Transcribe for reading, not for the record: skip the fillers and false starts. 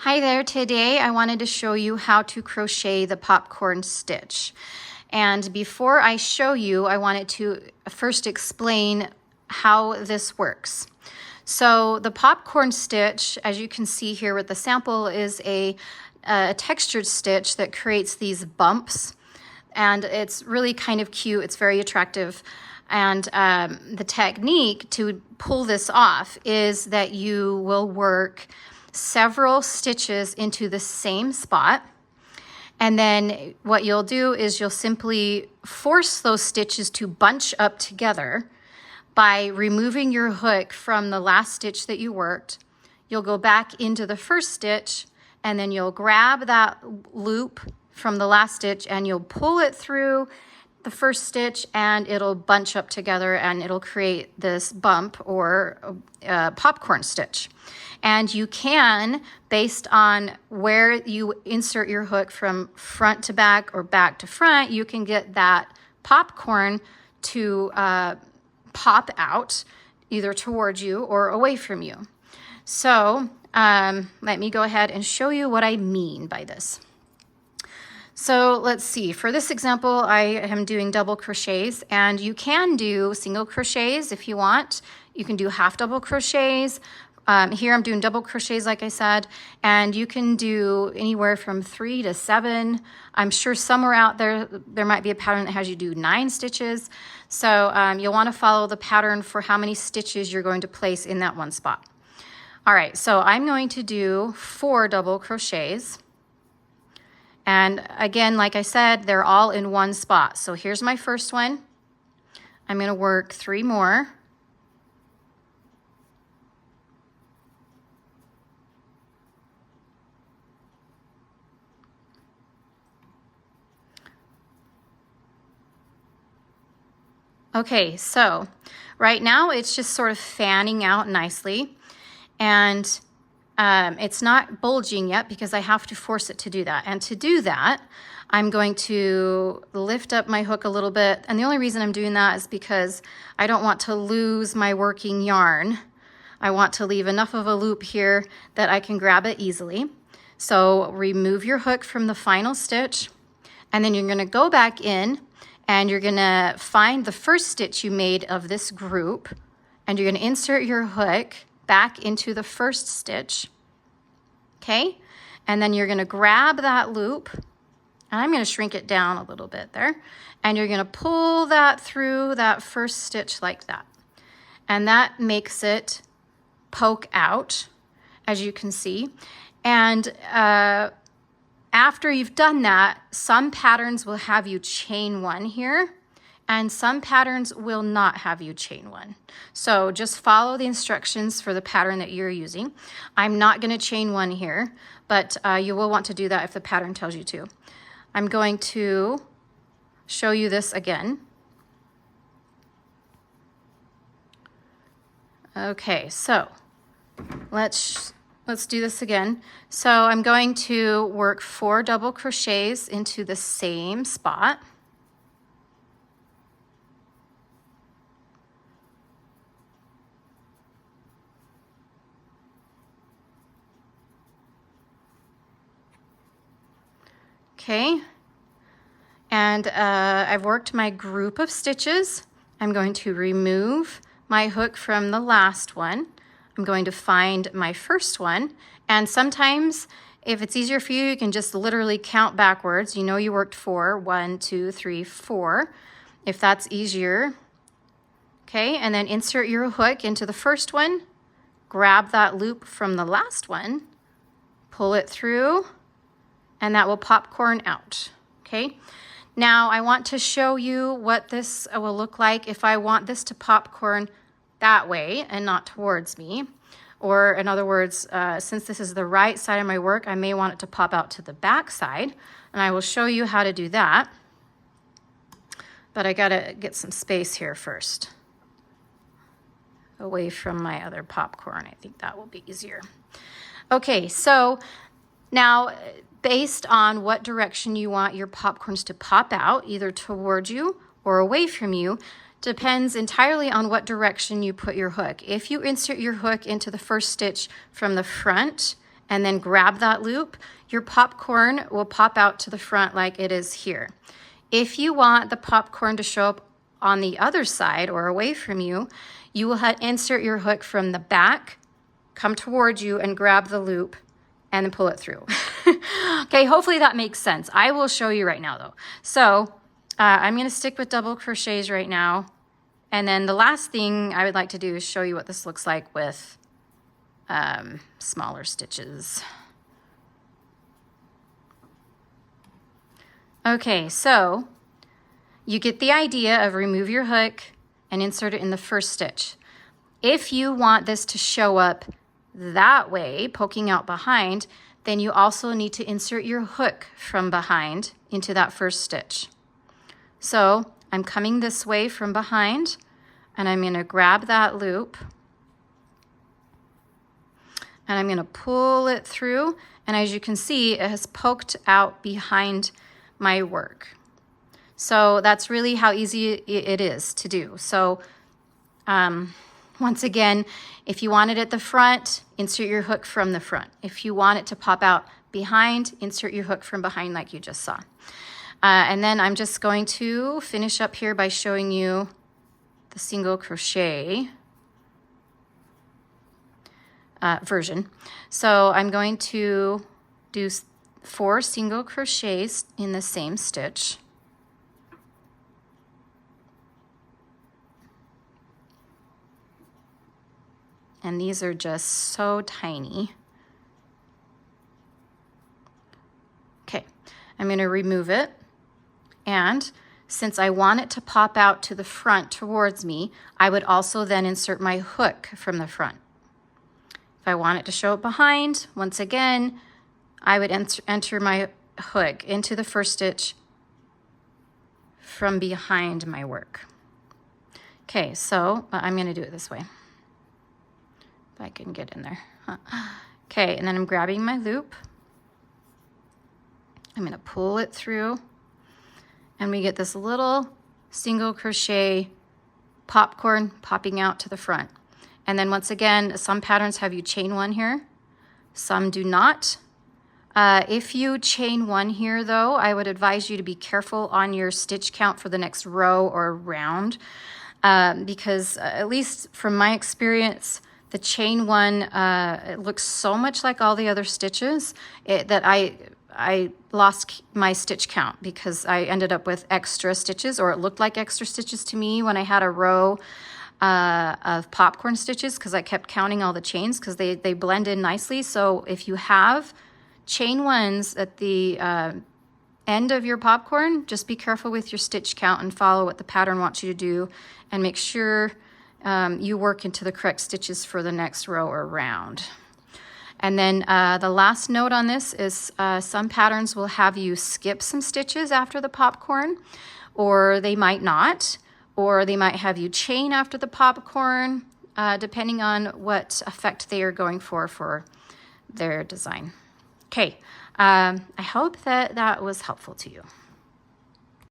Hi there, today I wanted to show you how to crochet the popcorn stitch. And before I show you, I wanted to first explain how this works. So the popcorn stitch, as you can see here with the sample, is a textured stitch that creates these bumps. And it's really kind of cute, it's very attractive. And the technique to pull this off is that you will work several stitches into the same spot, and then what you'll do is you'll simply force those stitches to bunch up together by removing your hook from the last stitch that you worked. You'll go back into the first stitch, and then you'll grab that loop from the last stitch and you'll pull it through the first stitch, and it'll bunch up together and it'll create this bump or popcorn stitch. And you can, based on where you insert your hook from front to back or back to front, you can get that popcorn to pop out either towards you or away from you. So let me go ahead and show you what I mean by this. So let's see, for this example, I am doing double crochets, and you can do single crochets if you want. You can do half double crochets. Here I'm doing double crochets, like I said, and you can do anywhere from 3 to 7. I'm sure somewhere out there might be a pattern that has you do 9 stitches. So you'll want to follow the pattern for how many stitches you're going to place in that one spot. All right, so I'm going to do 4 double crochets. And again, like I said, they're all in one spot. So here's my first one. I'm going to work 3 more. Okay, so right now it's just sort of fanning out nicely, and it's not bulging yet because I have to force it to do that. And to do that, I'm going to lift up my hook a little bit. And the only reason I'm doing that is because I don't want to lose my working yarn. I want to leave enough of a loop here that I can grab it easily. So remove your hook from the final stitch, and then you're going to go back in and you're going to find the first stitch you made of this group, and you're going to insert your hook back into the first stitch, okay? And then you're going to grab that loop, and I'm going to shrink it down a little bit there, and you're going to pull that through that first stitch like that. And that makes it poke out, as you can see. And after you've done that, some patterns will have you chain 1 here, and some patterns will not have you chain 1. So just follow the instructions for the pattern that you're using. I'm not going to chain 1 here, but you will want to do that if the pattern tells you to. I'm going to show you this again. Okay, so let's do this again. So I'm going to work 4 double crochets into the same spot. Okay, and I've worked my group of stitches. I'm going to remove my hook from the last one. I'm going to find my first one, and sometimes if it's easier for you, you can just literally count backwards. You know you worked 4, 1, 2, 3, 4, if that's easier. Okay, and then insert your hook into the first one, grab that loop from the last one, pull it through, and that will popcorn out, okay? Now I want to show you what this will look like if I want this to popcorn that way and not towards me. Or in other words, since this is the right side of my work, I may want it to pop out to the back side, and I will show you how to do that. But I gotta get some space here first, away from my other popcorn. I think that will be easier. Okay, so now based on what direction you want your popcorns to pop out, either towards you or away from you, depends entirely on what direction you put your hook. If you insert your hook into the first stitch from the front and then grab that loop, your popcorn will pop out to the front like it is here. If you want the popcorn to show up on the other side or away from you, you will insert your hook from the back, come towards you and grab the loop and then pull it through. Okay, hopefully that makes sense. I will show you right now though. So I'm gonna stick with double crochets right now. And then the last thing I would like to do is show you what this looks like with smaller stitches. Okay, so you get the idea of remove your hook and insert it in the first stitch. If you want this to show up that way, poking out behind, then you also need to insert your hook from behind into that first stitch. So I'm coming this way from behind, and I'm going to grab that loop, and I'm going to pull it through, and as you can see, it has poked out behind my work. So that's really how easy it is to do. So once again, if you want it at the front, insert your hook from the front. If you want it to pop out behind, insert your hook from behind like you just saw. And then I'm just going to finish up here by showing you the single crochet version. So I'm going to do 4 single crochets in the same stitch. And these are just so tiny. Okay, I'm going to remove it. And since I want it to pop out to the front towards me, I would also then insert my hook from the front. If I want it to show up behind, once again, I would enter my hook into the first stitch from behind my work. Okay, so I'm going to do it this way. If I can get in there. Okay, and then I'm grabbing my loop. I'm going to pull it through, and we get this little single crochet popcorn popping out to the front. And then once again, some patterns have you chain 1 here, some do not. If you chain 1 here though, I would advise you to be careful on your stitch count for the next row or round, because at least from my experience, the chain 1, it looks so much like all the other stitches that I lost my stitch count because I ended up with extra stitches, or it looked like extra stitches to me when I had a row of popcorn stitches, because I kept counting all the chains because they blend in nicely. So if you have chain 1s at the end of your popcorn, just be careful with your stitch count and follow what the pattern wants you to do, and make sure you work into the correct stitches for the next row or round. And then the last note on this is some patterns will have you skip some stitches after the popcorn, or they might not, or they might have you chain after the popcorn, depending on what effect they are going for their design. Okay, I hope that was helpful to you.